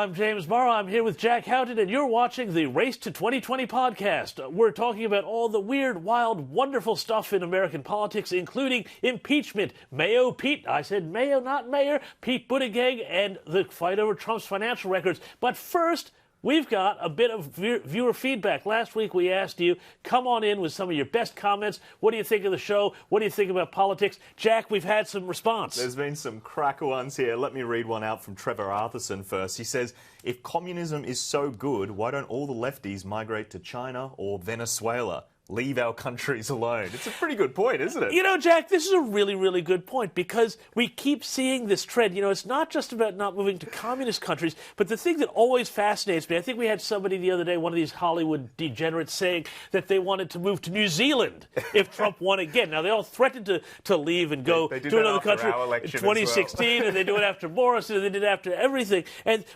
I'm James Morrow. I'm here with Jack Houghton, and you're watching the Race to 2020 podcast. We're talking about all the weird, wild, wonderful stuff in American politics, including impeachment, Mayo Pete, I said Mayo, not Mayor, Pete Buttigieg, and the fight over Trump's financial records. But first, we've got a bit of viewer feedback. Last week we asked you, come on in with some of your best comments. What do you think of the show? What do you think about politics? Jack, we've had some response. There's been some cracker ones here. Let me read one out from Trevor Arthurson first. He says, if communism is so good, why don't all the lefties migrate to China or Venezuela? Leave our countries alone. It's a pretty good point, isn't it? You know, Jack, this is a really, really good point because we keep seeing this trend. You know, it's not just about not moving to communist countries, but the thing that always fascinates me, I think we had somebody the other day, one of these Hollywood degenerates, saying that they wanted to move to New Zealand if Trump won again. Now, they all threatened to leave and go to another country in 2016, well. And they do it after Morrison, and they did it after everything.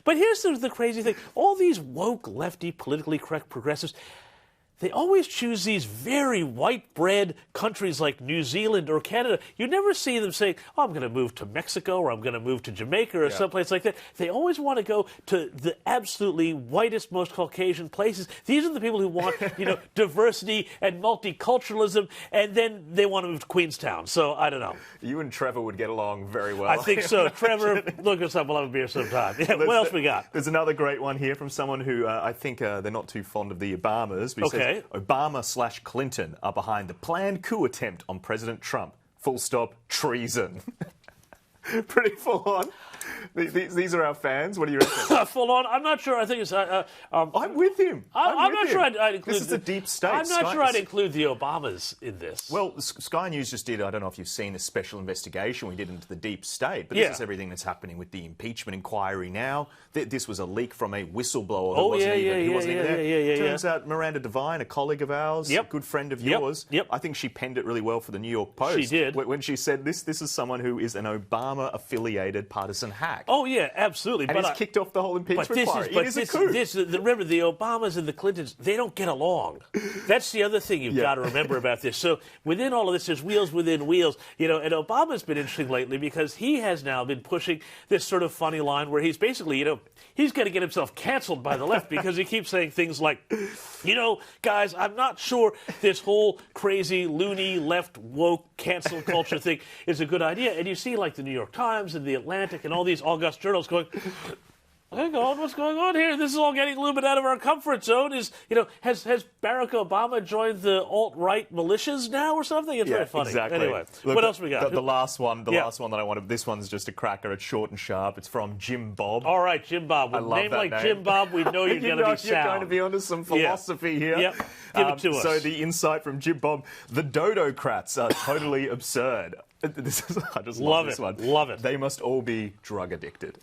But here's the crazy thing. All these woke, lefty, politically correct progressives, they always choose these very white-bread countries like New Zealand or Canada. You never see them saying, oh, I'm going to move to Mexico or I'm going to move to Jamaica or someplace like that. They always want to go to the absolutely whitest, most Caucasian places. These are the people who want, diversity and multiculturalism, and then they want to move to Queenstown. So, I don't know. You and Trevor would get along very well. I think so. Trevor, look us up. We'll have a beer sometime. Yeah, what else we got? There's another great one here from someone who I think they're not too fond of the Obamas. But he says, Obama/Clinton are behind the planned coup attempt on President Trump. Full stop, treason. Pretty full on. These are our fans. What do you reckon? Full on. I'm not sure. I think it's. I'm with him. I'm not sure I'd include. This is the deep state. I'm not sure I'd include the Obamas in this. Well, Sky News just did. I don't know if you've seen the special investigation we did into the deep state, but this is everything that's happening with the Impeachment Inquiry now. This was a leak from a whistleblower who wasn't even there. Turns out Miranda Devine, a colleague of ours, a good friend of yours. I think she penned it really well for the New York Post. She did when she said this is someone who is an Obama-affiliated partisan hack. Oh yeah, absolutely. And it's kicked off the whole impeachment inquiry. It is a coup. Remember, the Obamas and the Clintons, they don't get along. That's the other thing you've got to remember about this. So within all of this, there's wheels within wheels. And Obama's been interesting lately because he has now been pushing this sort of funny line where he's basically, he's going to get himself canceled by the left because he keeps saying things like, guys, I'm not sure this whole crazy, loony, left, woke, cancel culture thing is a good idea. And you see, like, the New York Times and the Atlantic and all these august journals going, hang on, what's going on here? This is all getting a little bit out of our comfort zone. Has Barack Obama joined the alt-right militias now or something? It's very funny. Exactly. Anyway, look, what else we got? The last one that I wanted. This one's just a cracker. It's short and sharp. It's from Jim Bob. All right, Jim Bob. With a name like Jim Bob, we know you're going to be sound. You're going to be onto some philosophy here. Yep. Give it to us. So the insight from Jim Bob: the Dodocrats are totally absurd. I just love this one. Love it. They must all be drug addicted.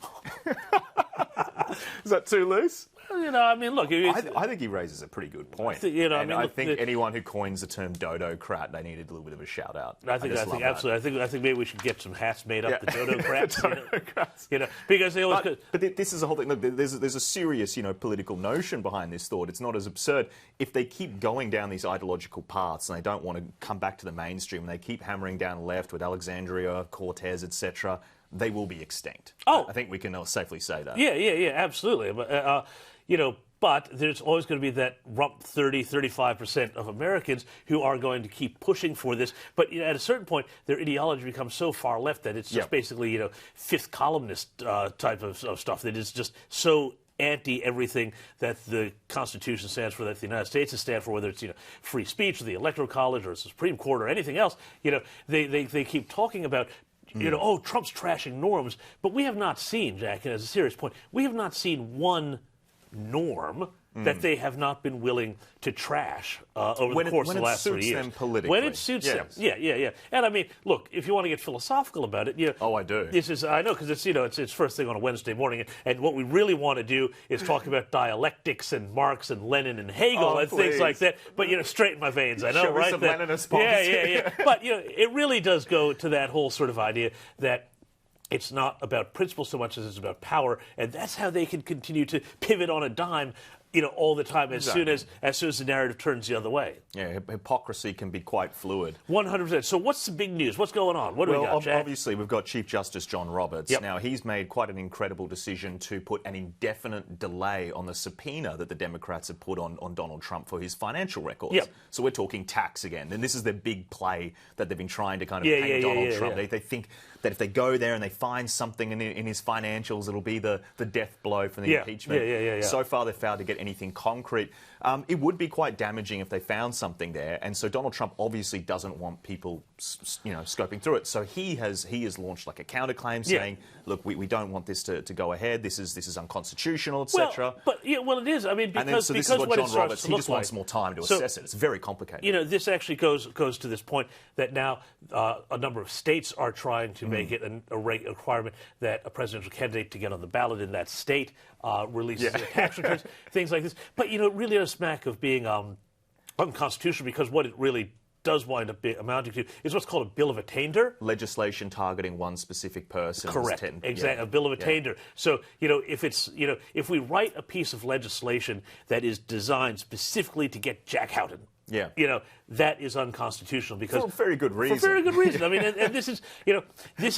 Is that too loose? Look. I think he raises a pretty good point. I think anyone who coins the term Dodocrat, they needed a little bit of a shout out. I think absolutely. I think maybe we should get some hats made up, the Dodocrats. Because they always. But this is a whole thing. Look, there's a serious, political notion behind this thought. It's not as absurd. If they keep going down these ideological paths and they don't want to come back to the mainstream, and they keep hammering down left with Alexandria, Cortez, etc., they will be extinct. I think we can safely say that. Yeah, absolutely. But, but there's always going to be that rump 35% of Americans who are going to keep pushing for this. But at a certain point, their ideology becomes so far left that it's just basically, fifth columnist type of stuff that is just so anti-everything that the Constitution stands for, that the United States has stand for, whether it's free speech or the Electoral College or the Supreme Court or anything else. They keep talking about Trump's trashing norms, but we have not seen, Jack, and as a serious point, we have not seen one norm that they have not been willing to trash over the course of the last 3 years. When it suits them politically. When it suits them. Yeah. And look, if you want to get philosophical about it, Oh, I do. I know, because it's first thing on a Wednesday morning, and what we really want to do is talk about dialectics and Marx and Lenin and Hegel and things like that. But straighten my veins, I know, Show right? Show me some Leninist points. Yeah. But it really does go to that whole sort of idea that it's not about principle so much as it's about power, and that's how they can continue to pivot on a dime all the time as soon as the narrative turns the other way. Yeah, hypocrisy can be quite fluid. 100%. So what's the big news? What's going on? What do we got, Jack? Obviously, we've got Chief Justice John Roberts. Yep. Now, he's made quite an incredible decision to put an indefinite delay on the subpoena that the Democrats have put on Donald Trump for his financial records. Yep. So we're talking tax again. And this is their big play that they've been trying to kind of paint Donald Trump. They think that if they go there and they find something in his financials, it'll be the death blow for the impeachment. So far, they've failed to get anything concrete. It would be quite damaging if they found something there, and so Donald Trump obviously doesn't want people, scoping through it. So he has launched like a counterclaim saying, "Look, we don't want this to go ahead. This is unconstitutional, etc." Well, it is. I mean, because this is what John Roberts, he just like. wants more time to assess it. It's very complicated. This actually goes to this point that now a number of states are trying to make it a requirement that a presidential candidate to get on the ballot in that state releases their tax returns, things like this. But it really does smack of being unconstitutional, because what it really does wind up amounting to is what's called a bill of attainder. Legislation targeting one specific person. Correct. Exactly. A bill of attainder. So, if we write a piece of legislation that is designed specifically to get Jack Houghton, that is unconstitutional because for very good reason. For very good reason. I mean, and this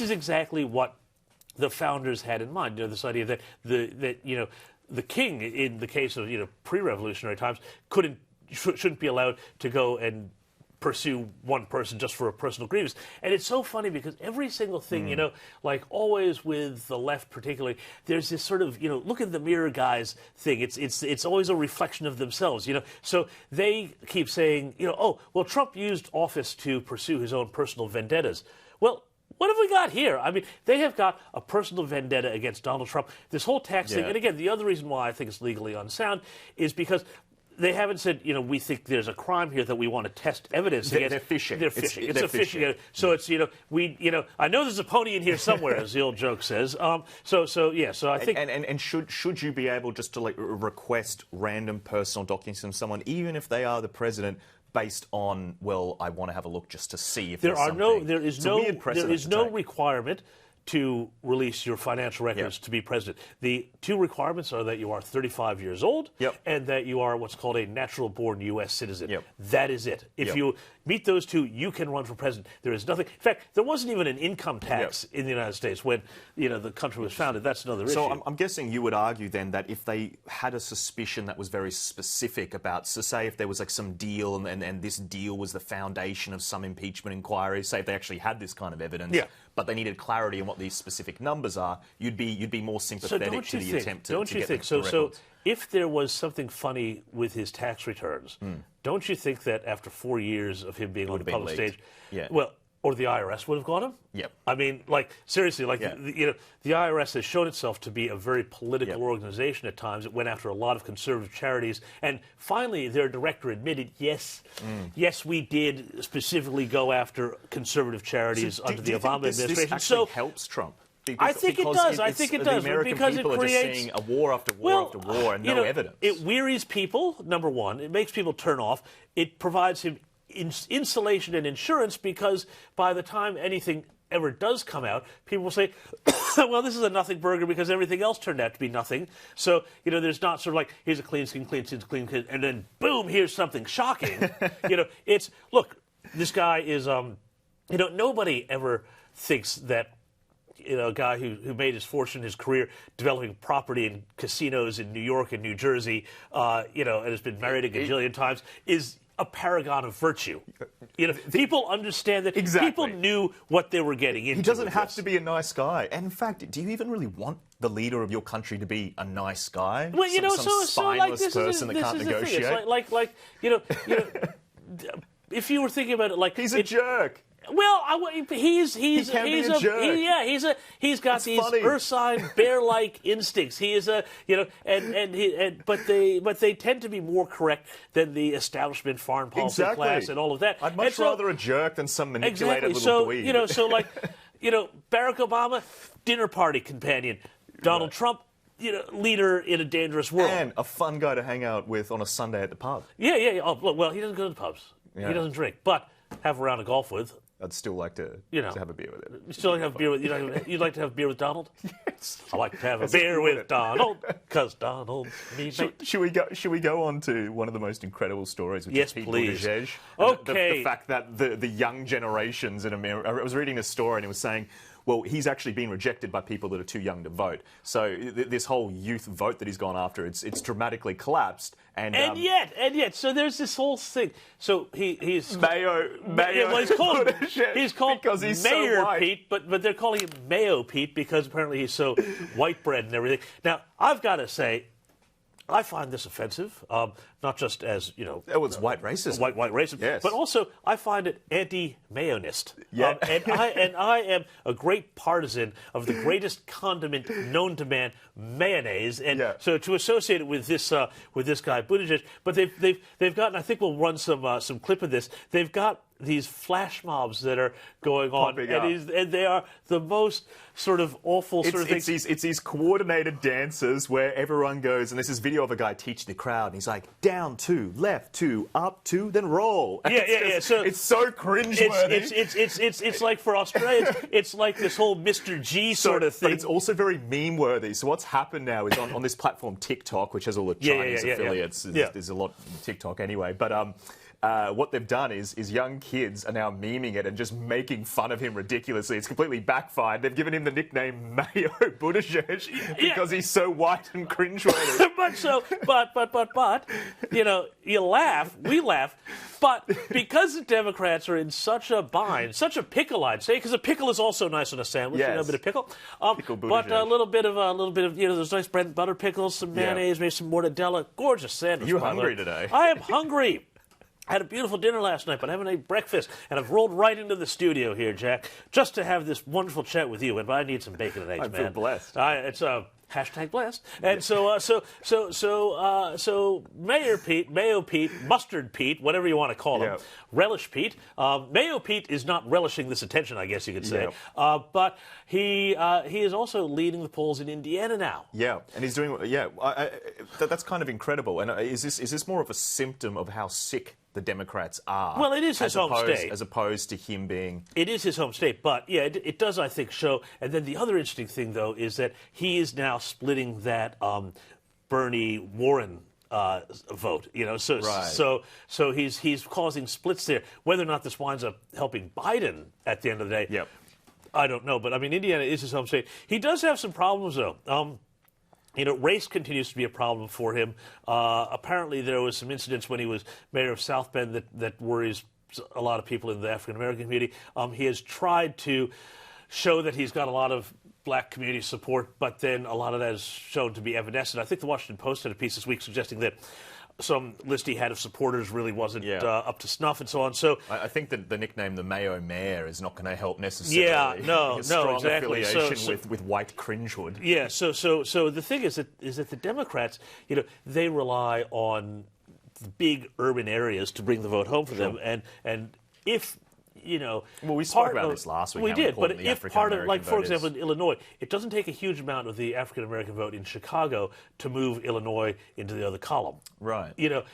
is exactly what the founders had in mind. This idea that the king, in the case of pre-revolutionary times, shouldn't be allowed to go and pursue one person just for a personal grievance. And it's so funny because every single thing, like always with the left particularly, there's this sort of, look at the mirror guys thing. It's always a reflection of themselves, So they keep saying, Trump used office to pursue his own personal vendettas. Well, what have we got here? I mean, they have got a personal vendetta against Donald Trump. This whole tax thing, and again, the other reason why I think it's legally unsound is because they haven't said, we think there's a crime here that we want to test evidence against. They're fishing. They're fishing. It's a fishing. So it's, I know there's a pony in here somewhere, as the old joke says. So I think. And should you be able just to request random personal documents from someone, even if they are the president, based on, I want to have a look just to see if there is no requirement to release your financial records to be president. The two requirements are that you are 35 years old and that you are what's called a natural-born U.S. citizen. That is it. If you meet those two, you can run for president. There is nothing. In fact, there wasn't even an income tax in the United States when the country was founded. That's another issue. So I'm guessing you would argue then that if they had a suspicion that was very specific about, so say if there was like some deal and this deal was the foundation of some impeachment inquiry, say if they actually had this kind of evidence, but they needed clarity on what these specific numbers are, you'd be more sympathetic to the attempt to get the records. So if there was something funny with his tax returns, don't you think that after 4 years of him being on the public stage, or the IRS would have got him? Yep. I mean, seriously, the IRS has shown itself to be a very political organization at times. It went after a lot of conservative charities, and finally their director admitted, yes, we did specifically go after conservative charities under the Obama administration. This actually helps Trump? I think it does. I think it does. The American because people it creates, are just seeing a war after war after war and no evidence. It wearies people, number one. It makes people turn off. It provides him insulation and insurance because by the time anything ever does come out, people will say, well, this is a nothing burger because everything else turned out to be nothing. So, there's not sort of like, here's a clean skin, and then boom, here's something shocking. It's, look, this guy is, nobody ever thinks that a guy who made his fortune, his career, developing property in casinos in New York and New Jersey, and has been married a gajillion times, is a paragon of virtue. People understand that. People knew what they were getting into. He doesn't have to be a nice guy. And in fact, do you even really want the leader of your country to be a nice guy? Well, some spineless person that can't negotiate. It's if you were thinking about it, he's a jerk. Well, he's a jerk. He's got these ursine bear-like instincts. He is but they tend to be more correct than the establishment foreign policy class and all of that. I'd much rather a jerk than some manipulated little dweeb. Barack Obama, dinner party companion. Donald Trump, leader in a dangerous world. And a fun guy to hang out with on a Sunday at the pub. Yeah. Oh, well, he doesn't go to the pubs. He doesn't drink, but have a round of golf with. I'd still like to have a beer with him. You still like to have beer with you'd like to have beer with Donald? Yes. I like to have a beer with Donald because Donald's me. Should we go on to one of the most incredible stories, which is Pete Buttigieg? Okay. The fact that the young generations in America. I was reading a story and it was saying, well, he's actually been rejected by people that are too young to vote. So this whole youth vote that he's gone after, it's dramatically collapsed. And yet, so there's this whole thing. So he's Mayo. Well, he's called because he's Mayor so white. Pete, but they're calling him Mayo Pete because apparently he's so white bread and everything. Now I've got to say, I find this offensive, not just as, Oh, it's white racism. White racism. Yes. But also, I find it anti-mayonist. Yeah. And I am a great partisan of the greatest condiment known to man, mayonnaise. And so to associate it with this guy, Buttigieg, but they've gotten, I think we'll run some clip of this, they've got these flash mobs that are going on, and they are the most sort of awful sort of things. It's these coordinated dances where everyone goes, and there's this video of a guy teaching the crowd, and he's like, down 2, left 2, up 2, then roll. Yeah. So it's so cringeworthy. It's like for Australia, it's like this whole Mr. G sort of thing. But it's also very meme-worthy. So what's happened now is on this platform TikTok, which has all the Chinese affiliates. There's a lot on TikTok anyway, but what they've done is young kids are now memeing it and just making fun of him ridiculously. It's completely backfired. They've given him the nickname Mayo Buttigieg because he's so white and cringeworthy. but you laugh, we laugh, but because the Democrats are in such a bind, such a pickle, I'd say, because a pickle is also nice on a sandwich. Yes. A bit of pickle, Pickle but a little bit of those nice bread and butter pickles, some mayonnaise, maybe some mortadella. Gorgeous sandwich. You hungry today? I am hungry. I had a beautiful dinner last night, but I haven't ate breakfast, and I've rolled right into the studio here, Jack, just to have this wonderful chat with you. And I need some bacon and eggs, man. I feel blessed. It's hashtag blessed. And so Mayo Pete, Mustard Pete, whatever you want to call him, Relish Pete. Mayo Pete is not relishing this attention, I guess you could say. But he is also leading the polls in Indiana now. Yeah, and he's doing. That's kind of incredible. And is this more of a symptom of how sick the Democrats are? Well, it is his home state. As opposed to him being... It is his home state, but, it does, I think, show... And then the other interesting thing, though, is that he is now splitting that Bernie Warren vote, So he's causing splits there. Whether or not this winds up helping Biden at the end of the day, I don't know. But, I mean, Indiana is his home state. He does have some problems, though. Race continues to be a problem for him. Apparently, there was some incidents when he was mayor of South Bend that worries a lot of people in the African-American community. He has tried to show that he's got a lot of black community support, but then a lot of that is shown to be evanescent. I think the Washington Post had a piece this week suggesting that some list he had of supporters really wasn't up to snuff and so on. So I think that the nickname the Mayo Mayor is not going to help necessarily. No, strong exactly. affiliation with white cringewood. Yeah. So the thing is that the Democrats, they rely on the big urban areas to bring the vote home for them, and if well, we spoke about this last week. We did, but if part of, like, for example, in Illinois, it doesn't take a huge amount of the African American vote in Chicago to move Illinois into the other column. Right.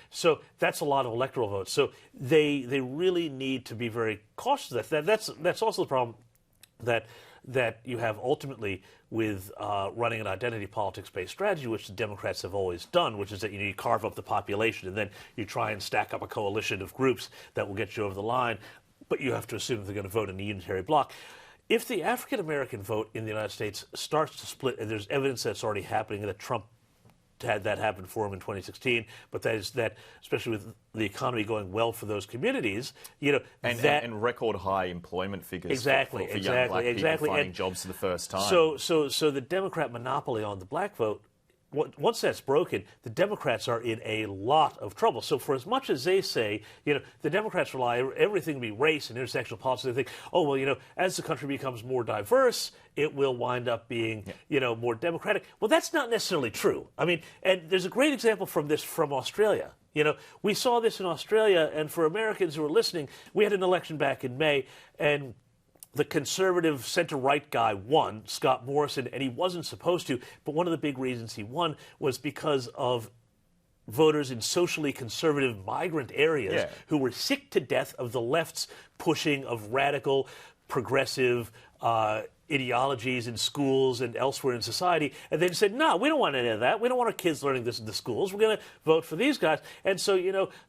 So that's a lot of electoral votes. So they really need to be very cautious of that. That's also the problem that you have ultimately with running an identity politics-based strategy, which the Democrats have always done, which is that you carve up the population and then you try and stack up a coalition of groups that will get you over the line. But you have to assume they're going to vote in a unitary bloc. If the African-American vote in the United States starts to split, and there's evidence that's already happening, that Trump had that happen for him in 2016, but that especially with the economy going well for those communities, and record high employment figures for young black people finding jobs for the first time. So the Democrat monopoly on the black vote, once that's broken, the Democrats are in a lot of trouble. So for as much as they say, the Democrats rely everything to be race and intersectional politics, they think, as the country becomes more diverse, it will wind up being, more democratic. Well, that's not necessarily true. I mean, and there's a great example from Australia. We saw this in Australia, and for Americans who are listening, we had an election back in May, and the conservative center-right guy won, Scott Morrison, and he wasn't supposed to. But one of the big reasons he won was because of voters in socially conservative migrant areas who were sick to death of the left's pushing of radical, progressive ideologies in schools and elsewhere in society, and they said, no, we don't want any of that. We don't want our kids learning this in the schools. We're going to vote for these guys. And so,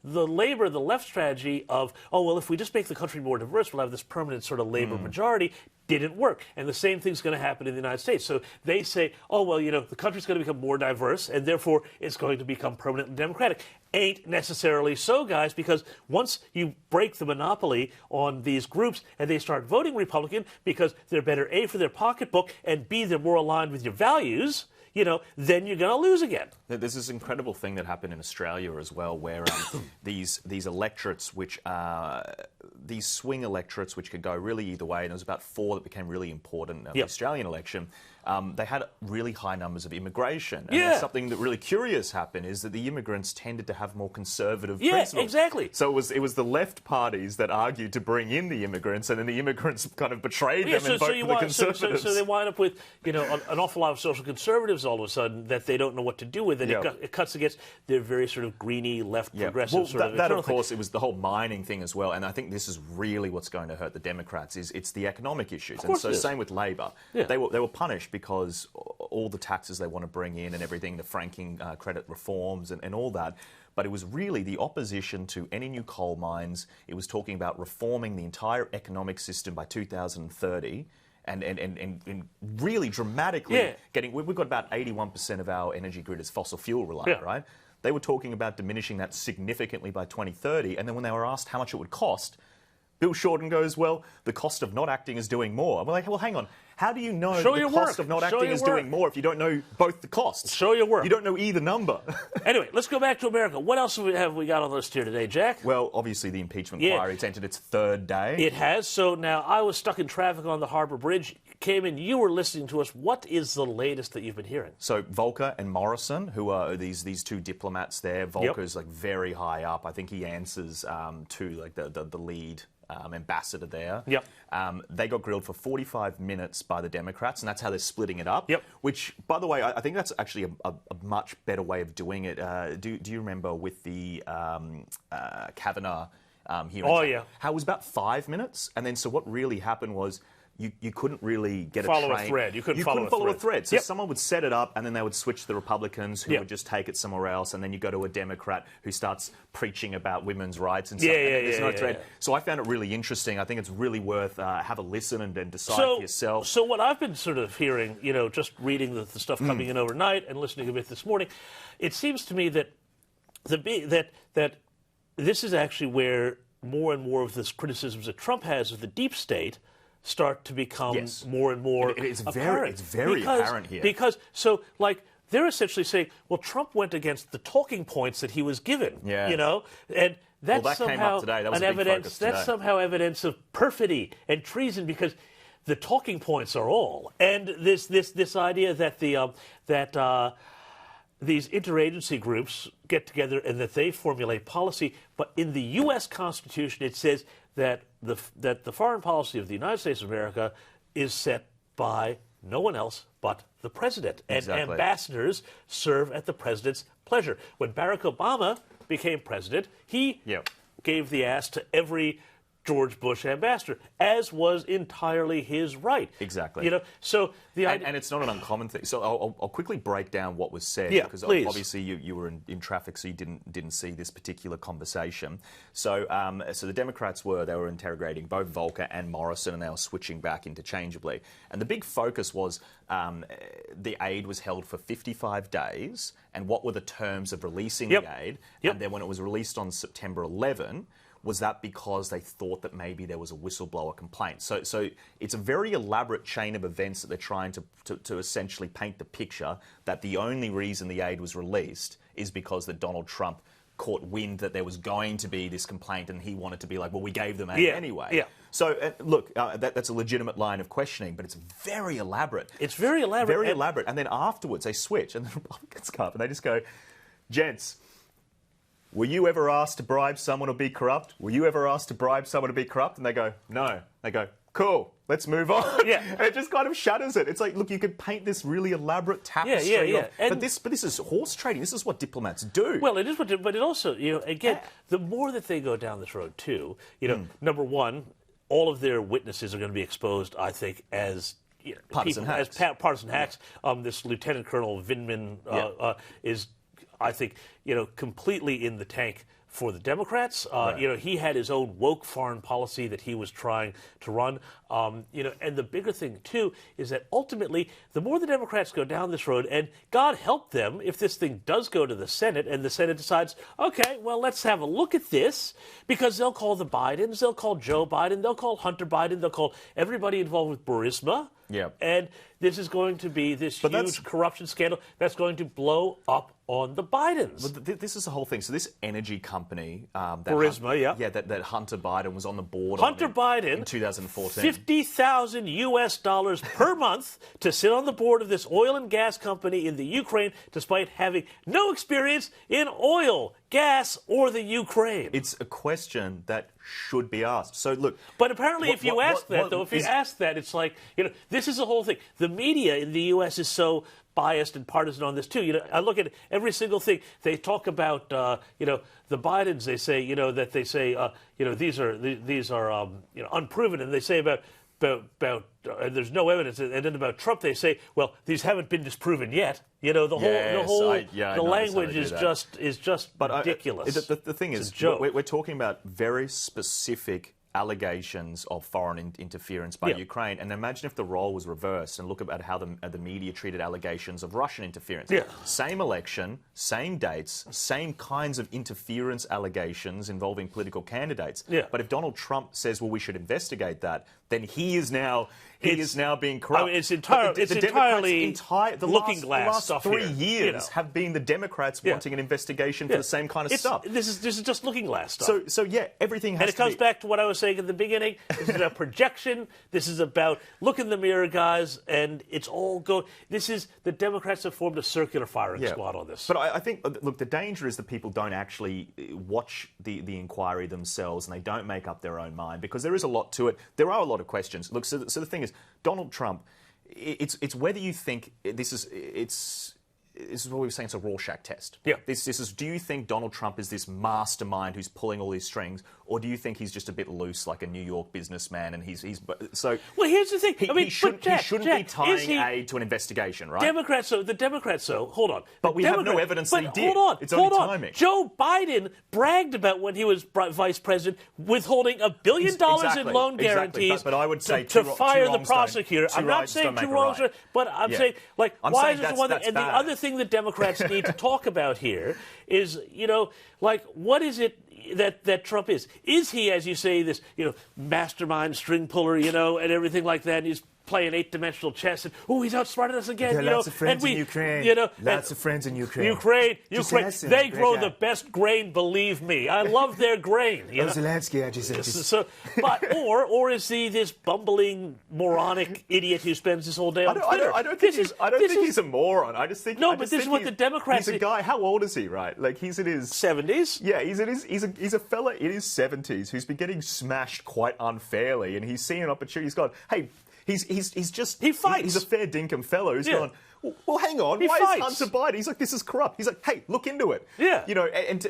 the left strategy of, oh, well, if we just make the country more diverse, we'll have this permanent sort of labor majority, didn't work. And the same thing's going to happen in the United States. So they say, oh, well, the country's going to become more diverse, and therefore it's going to become permanently democratic. Ain't necessarily so, guys, because once you break the monopoly on these groups and they start voting Republican because they're better, A, for their pocketbook, and B, they're more aligned with your values, then you're going to lose again. There's this incredible thing that happened in Australia as well, where these electorates, which these swing electorates, which could go really either way, and there was about 4 that became really important in the Australian election. They had really high numbers of immigration. And something that really curious happened is that the immigrants tended to have more conservative principles. Yeah, exactly. So it was the left parties that argued to bring in the immigrants, and then the immigrants kind of betrayed them and voted for the conservatives. So they wind up with an awful lot of social conservatives all of a sudden that they don't know what to do with, and it cuts against their very sort of greeny left progressive sort of. That of course, it was the whole mining thing as well, and I think this is really what's going to hurt the Democrats. It's the economic issues, and so same with Labor. They were punished because all the taxes they want to bring in and everything, the franking credit reforms and all that. But it was really the opposition to any new coal mines. It was talking about reforming the entire economic system by 2030 and really dramatically getting... We've got about 81% of our energy grid is fossil fuel reliant, right? They were talking about diminishing that significantly by 2030. And then when they were asked how much it would cost, Bill Shorten goes, well, the cost of not acting is doing more. I'm like, well, hang on. How do you know the cost of not acting is doing more if you don't know both the costs? Show your work. You don't know either number. Anyway, let's go back to America. What else have we got on the list here today, Jack? Well, obviously the impeachment inquiry. It's entered its 3rd day. It has. So now I was stuck in traffic on the Harbor Bridge. Came in, you were listening to us. What is the latest that you've been hearing? So Volker and Morrison, who are these 2 diplomats there. Volker's like very high up. I think he answers to like the lead ambassador there. They got grilled for 45 minutes by the Democrats, and that's how they're splitting it up. Which, by the way, I think that's actually a much better way of doing it. Do you remember with the Kavanaugh hearing? How it was about 5 minutes, and then so what really happened was you couldn't really get follow a thread. You couldn't follow a thread. So someone would set it up, and then they would switch to the Republicans, who would just take it somewhere else, and then you go to a Democrat who starts preaching about women's rights and stuff. There's no thread. So I found it really interesting. I think it's really worth have a listen and decide for yourself. So what I've been sort of hearing, just reading the stuff coming in overnight and listening a bit this morning, it seems to me that that this is actually where more and more of this criticisms that Trump has of the deep state start to become more and more apparent. It's very apparent here. Because, they're essentially saying, well, Trump went against the talking points that he was given, and that's came up today. That was a big focus today. That's somehow evidence of perfidy and treason because the talking points are all. And this idea that these interagency groups get together and that they formulate policy, but in the U.S. Constitution it says that the foreign policy of the United States of America is set by no one else but the president. And ambassadors serve at the president's pleasure. When Barack Obama became president, he gave the ass to every George Bush ambassador, as was entirely his right. Exactly. So the idea... and it's not an uncommon thing. So I'll quickly break down what was said because obviously you were in traffic, so you didn't see this particular conversation. So the Democrats were interrogating both Volker and Morrison, and they were switching back interchangeably. And the big focus was the aid was held for 55 days, and what were the terms of releasing the aid? And then when it was released on September 11. Was that because they thought that maybe there was a whistleblower complaint? So it's a very elaborate chain of events that they're trying to essentially paint the picture that the only reason the aid was released is because that Donald Trump caught wind that there was going to be this complaint and he wanted to be like, well, we gave them aid anyway. So, look, that's a legitimate line of questioning, but it's very elaborate. It's very elaborate. Very elaborate. And then afterwards they switch and the Republicans come up and they just go, gents, were you ever asked to bribe someone or be corrupt? Were you ever asked to bribe someone to be corrupt? And they go, no. They go, cool. Let's move on. Yeah. And it just kind of shatters it. It's like, look, you could paint this really elaborate tapestry. Yeah. But this is horse trading. This is what diplomats do. Well, it is, but it also, again, the more that they go down this road too, number one, all of their witnesses are going to be exposed, I think, as partisan hacks. As partisan hacks. This Lieutenant Colonel Vindman is, I think, completely in the tank for the Democrats. Right. He had his own woke foreign policy that he was trying to run. And the bigger thing, too, is that ultimately, the more the Democrats go down this road, and God help them if this thing does go to the Senate, and the Senate decides, okay, well, let's have a look at this, because they'll call the Bidens, they'll call Joe Biden, they'll call Hunter Biden, they'll call everybody involved with Burisma. Yeah. And this is going to be this huge corruption scandal that's going to blow up on the Bidens. But this is the whole thing. So this energy company, Burisma, that Hunter Biden was on the board. Hunter Biden in 2014, $50,000 per month to sit on the board of this oil and gas company in the Ukraine, despite having no experience in oil, gas, or the Ukraine. It's a question that should be asked. So look, but apparently, if you ask that, it's like this is the whole thing. The media in the U.S. is so biased and partisan on this too. I look at every single thing they talk about. The Bidens. They say that they say these are unproven, and they say about there's no evidence, and then about Trump they say, well, these haven't been disproven yet. The language is just ridiculous. The thing is, we're talking about very specific allegations of foreign interference by Ukraine, and imagine if the role was reversed and look at how the media treated allegations of Russian interference. Yeah. Same election, same dates, same kinds of interference allegations involving political candidates. Yeah. But if Donald Trump says, well, we should investigate that, then he is now being corrupt. I mean, it's entirely looking glass stuff. The last 3 years have been the Democrats wanting an investigation for the same kind of stuff. This is just looking glass stuff. So everything has to be... And it comes back to what I was saying at the beginning. This is about projection. This is about look in the mirror, guys, and it's all go. The Democrats have formed a circular firing squad on this. But I think, look, the danger is that people don't actually watch the inquiry themselves and they don't make up their own mind, because there is a lot to it. There are a lot of questions. Look, so the thing is, Donald Trump, it's whether you think this is what we were saying, it's a Rorschach test. Yeah. This is, do you think Donald Trump is this mastermind who's pulling all these strings, or do you think he's just a bit loose like a New York businessman and he's so... Well, here's the thing. He shouldn't be tying aid to an investigation, right? The Democrats, hold on. But we have no evidence that he did. Hold on. It's only timing. Joe Biden bragged about when he was vice president withholding $1 billion in loan guarantees but I would say to fire the prosecutor. I'm not saying two wrongs, but I'm saying, why is this one thing? And the other thing the Democrats need to talk about here is, what is it that Trump is? Is he, as you say, this, mastermind, string puller, and everything like that? And he's playing 8-dimensional chess, and he's outsmarted us again. There are lots of friends in Ukraine. Lots of friends in Ukraine. Ukraine. They grow the best grain. Believe me, I love their grain. Zelensky, I just said. Or is he this bumbling, moronic idiot who spends his whole day on Twitter? I don't think he's a moron. I just think this is what the Democrats. He's a guy. How old is he? Right, like he's in his 70s. Yeah, he's a fella in his 70s who's been getting smashed quite unfairly, and he's seen an opportunity. He's gone, hey. He fights. He's a fair dinkum fellow who's gone, well, hang on. Why is Hunter Biden? He's like, this is corrupt. He's like, hey, look into it. Yeah.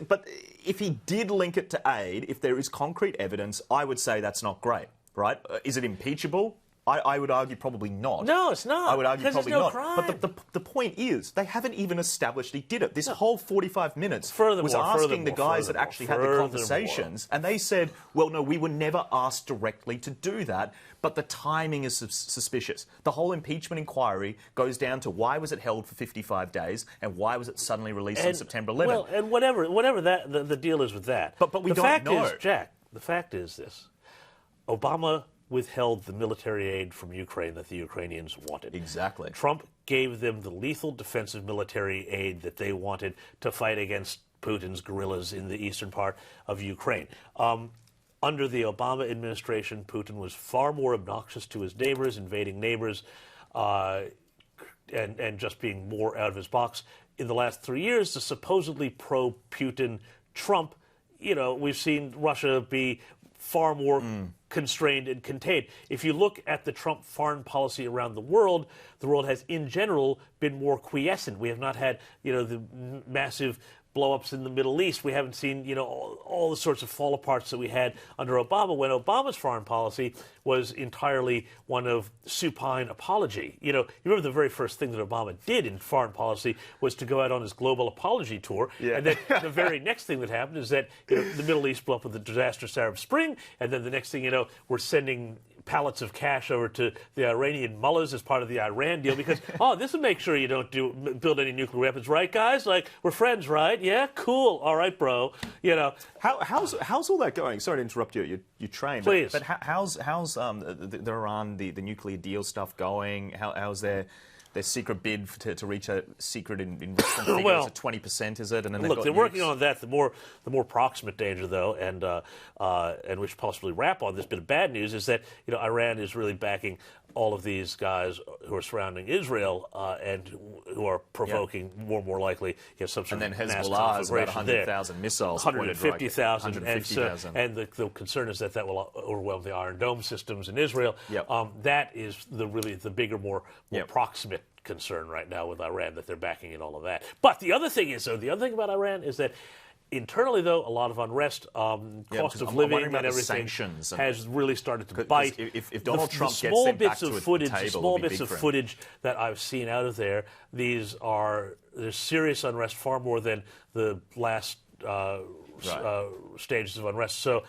But if he did link it to aid, if there is concrete evidence, I would say that's not great, right? Is it impeachable? I would argue probably not. No, it's not. I would argue probably no not. Crime. But the point is, they haven't even established he did it. This whole 45 minutes was asking the guys that actually had the conversations, and they said, well, no, we were never asked directly to do that, but the timing is suspicious. The whole impeachment inquiry goes down to why was it held for 55 days, and why was it suddenly released on September 11th? Well, and whatever that the deal is with that. But we don't know. The fact is this. Obama withheld the military aid from Ukraine that the Ukrainians wanted. Exactly. Trump gave them the lethal defensive military aid that they wanted to fight against Putin's guerrillas in the eastern part of Ukraine. Under the Obama administration, Putin was far more obnoxious to his neighbors, invading neighbors, and just being more out of his box. In the last 3 years, the supposedly pro-Putin Trump, we've seen Russia be far more constrained and contained. If you look at the Trump foreign policy around the world has in general been more quiescent. We have not had, the massive blow-ups in the Middle East. We haven't seen, all the sorts of fall-aparts that we had under Obama, when Obama's foreign policy was entirely one of supine apology. You remember the very first thing that Obama did in foreign policy was to go out on his global apology tour. Yeah. And then the very next thing that happened is that the Middle East blew up with the disastrous Arab Spring, and then the next thing we're sending pallets of cash over to the Iranian mullahs as part of the Iran deal because, this will make sure you don't build any nuclear weapons, right, guys? Like, we're friends, right? Yeah, cool. All right, bro. How's all that going? Sorry to interrupt you. You train. Please. But how's the Iran, the nuclear deal stuff going? How's their secret bid to reach a secret enrichment figure? Well, is it 20%, is it? And then look, they're working on that. The more proximate danger, though, and we should possibly wrap on this bit of bad news, is that Iran is really backing all of these guys who are surrounding Israel and who are provoking more likely some sort and of then mass Hezbollah has about conflagration 100,000 missiles. 150,000. And the concern is that will overwhelm the Iron Dome systems in Israel. Yep. That is the bigger, more proximate concern right now with Iran, that they're backing in all of that. But the other thing about Iran is that internally, though, a lot of unrest, cost of living and everything has really started to bite. If Donald Trump gets small them bits back of to footage, the table, small bits of footage that I've seen out of there, there's serious unrest, far more than the last stages of unrest. So,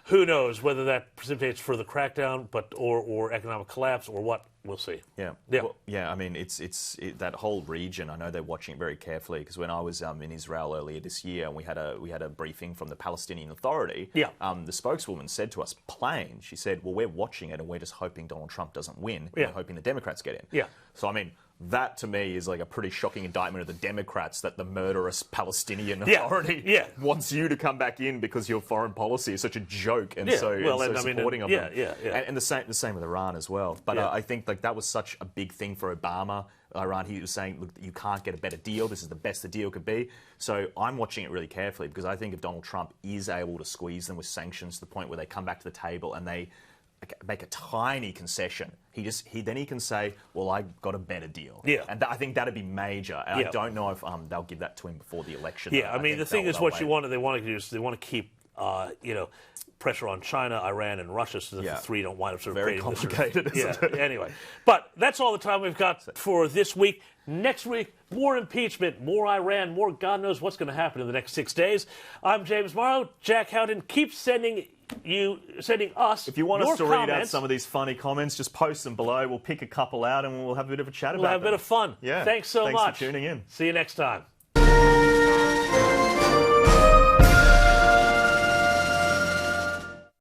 who knows whether that precipitates further crackdown, or economic collapse, or what? We'll see. Yeah. Well, I mean, it's that whole region. I know they're watching it very carefully because when I was in Israel earlier this year, and we had a briefing from the Palestinian Authority. Yeah. The spokeswoman said to us, plain, she said, "Well, we're watching it, and we're just hoping Donald Trump doesn't win. Yeah. We're hoping the Democrats get in." Yeah. So I mean, that to me is like a pretty shocking indictment of the Democrats, that the murderous Palestinian Authority wants you to come back in because your foreign policy is such a joke and so supporting of them. And the same with Iran as well. But I think that was such a big thing for Obama. Iran, he was saying, look, you can't get a better deal. This is the best the deal could be. So I'm watching it really carefully because I think if Donald Trump is able to squeeze them with sanctions to the point where they come back to the table and they make a tiny concession, then he can say, well, I got a better deal. Yeah. And I think that'd be major. And I don't know if they'll give that to him before the election. Yeah, I mean, the thing is, they want to do is they want to keep pressure on China, Iran, and Russia so that the three don't wind up sort of very complicated. Isn't it? Anyway, but that's all the time we've got for this week. Next week, more impeachment, more Iran, more God knows what's going to happen in the next 6 days. I'm James Morrow. Jack Houghton. Keep sending us. If you want us to read out some of these funny comments, just post them below. We'll pick a couple out and we'll have a bit of a chat about them. We'll have a bit of fun. Yeah. Thanks so much. Thanks for tuning in. See you next time.